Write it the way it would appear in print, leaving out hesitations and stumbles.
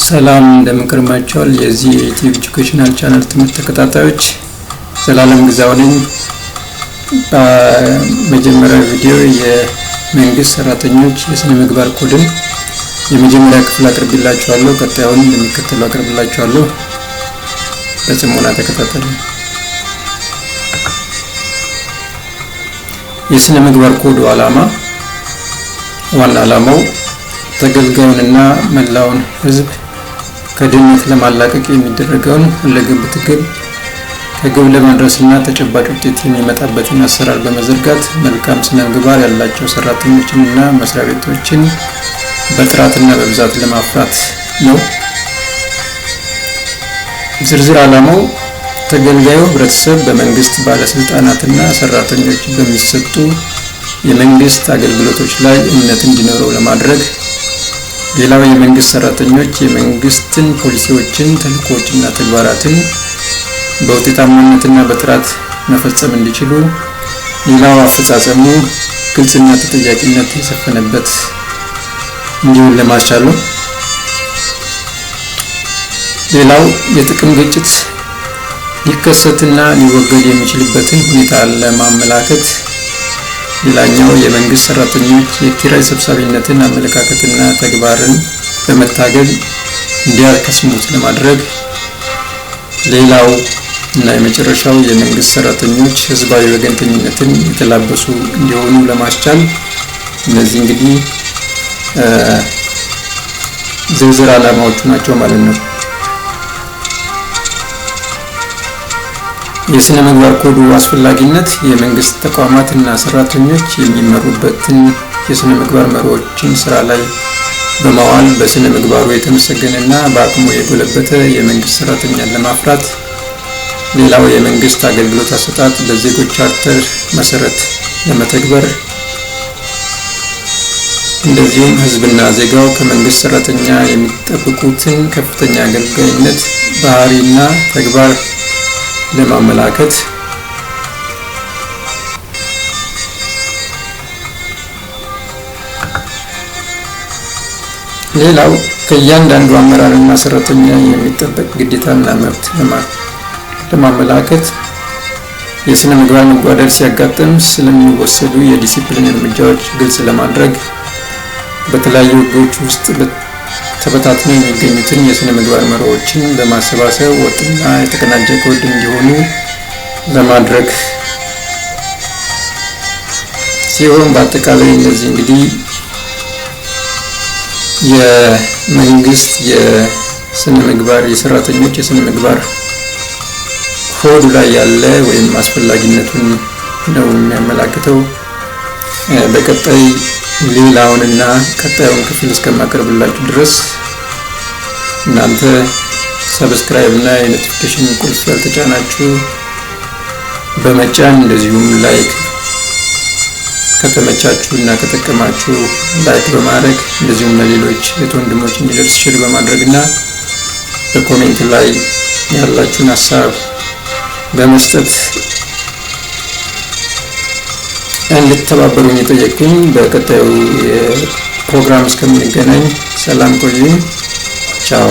ሰላም እንደምንከርማችኋል የዚህ ዩቲዩብ ኤጁኬሽናል ቻናል ትምህርት ተከታታዮች ዘላለም ግዛው ነኝ። በመጀመሪያው ቪዲዮ የመንግስት ሰራተኞች የስነ ምግባር ኮድን የመጀመሪያ ክፍል አቅርብላችኋለሁ። ቀጣዩን እንደሚከተለው አቅርብላችኋለሁ። በጽሞና ተከታተሉ። የስነ ምግባር ኮዱ ዋና ዓላማው ተገልጋዩንና መላውን ህዝብ ከድህነት ለማላቀቅ የሚደረገውን ሁለገብ ትግል ከግብ ለማድረስና ተጨባጭ ውጤት የሚመጣበትን አሰራር በመዘርጋት መልካም ስነ ምግባር ያላቸው ሰራተኞችንና መስሪያ ቤቶችን በጥራትና በብዛት ለማፍራት ነው። ዝርዝር ዓላማው ተገልጋዩ ህብረተሰብ በመንግስት ባለስልጣናትና ሰራተኞች በሚሰጡ የመንግስት አገልግሎቶች ላይ እምነት እንዲኖረው ለማድረግ፣ ሌላው የመንግስት ሰራተኞች የመንግስትን ፖሊሲዎችን፣ ተልዕኮዎችና ተግባራትን በውጤታማነትና በጥራት መፈጸም እንዲችሉ፣ ሌላው አፈጻጸሙ ግልጽና ተጠያቂነት የሰፈነበት እንዲሆን ለማስቻል ነው። ሌላው የጥቅም ግጭት ሊከሰትና ሊወገድ የሚችልበትን ሁኔታ ለማመላከት፣ ሌላኛው የመንግስት ሰራተኞች የኪራይ ሰብሳቢነትን አመለካከትና ተግባርን በመታገል እንዲያከስሙት ለማድረግ፣ ሌላው እና የመጨረሻው የመንግስት ሰራተኞች ህዝባዊ ወገንተኝነትን የተላበሱ እንዲሆኑ ለማስቻል። እነዚህ እንግዲህ ዝርዝር ዓላማዎቹ ናቸው ማለት ነው። የስነ ምግባር ኮዱ አስፈላጊነት የመንግስት ተቋማትና ሰራተኞች የሚመሩበትን የስነ ምግባር መርሆችን ስራ ላይ በማዋል በስነ ምግባሩ የተመሰገነና በአቅሙ የጎለበተ የመንግስት ሰራተኛን ለማፍራት፣ ሌላው የመንግስት አገልግሎት አሰጣጥ በዜጎች ቻርተር መሰረት ለመተግበር፣ እንደዚሁም ህዝብና ዜጋው ከመንግስት ሰራተኛ የሚጠብቁትን ከፍተኛ አገልጋይነት ባህሪና ተግባር ለማመላከት፣ ሌላው ከእያንዳንዱ አመራርና ሰራተኛ የሚጠበቅ ግዴታና መብት ለማመላከት፣ የስነ ምግባር መጓደል ሲያጋጥም ስለሚወሰዱ የዲሲፕሊን እርምጃዎች ግልጽ ለማድረግ፣ በተለያዩ ህጎች ውስጥ ተበታትነው የሚገኙትን የስነ ምግባር መርሆችን በማሰባሰብ ወጥና የተቀናጀ ኮድ እንዲሆኑ ለማድረግ ሲሆን፣ በአጠቃላይ እነዚህ እንግዲህ የመንግስት የስነ ምግባር የሰራተኞች የስነ ምግባር ኮድ ላይ ያለ ወይም አስፈላጊነቱን ነው የሚያመላክተው። በቀጣይ ሌላውንና ቀጣዩን ክፍል እስከማቀርብላችሁ ድረስ እናንተ ሰብስክራይብ እና የኖቲፊኬሽን ቁልፍ ያልተጫናችሁ በመጫን እንደዚሁም ላይክ ከተመቻችሁ እና ከጠቀማችሁ ላይክ በማድረግ እንደዚሁም ለሌሎች ወንድሞች እንዲደርስ ሼር በማድረግና በኮሜንት ላይ ያላችሁን ሀሳብ በመስጠት እንድትተባበሩኝ የጠየቅኩኝ። በቀጣዩ ፕሮግራም እስከምንገናኝ ሰላም ቆዩኝ። ቻው።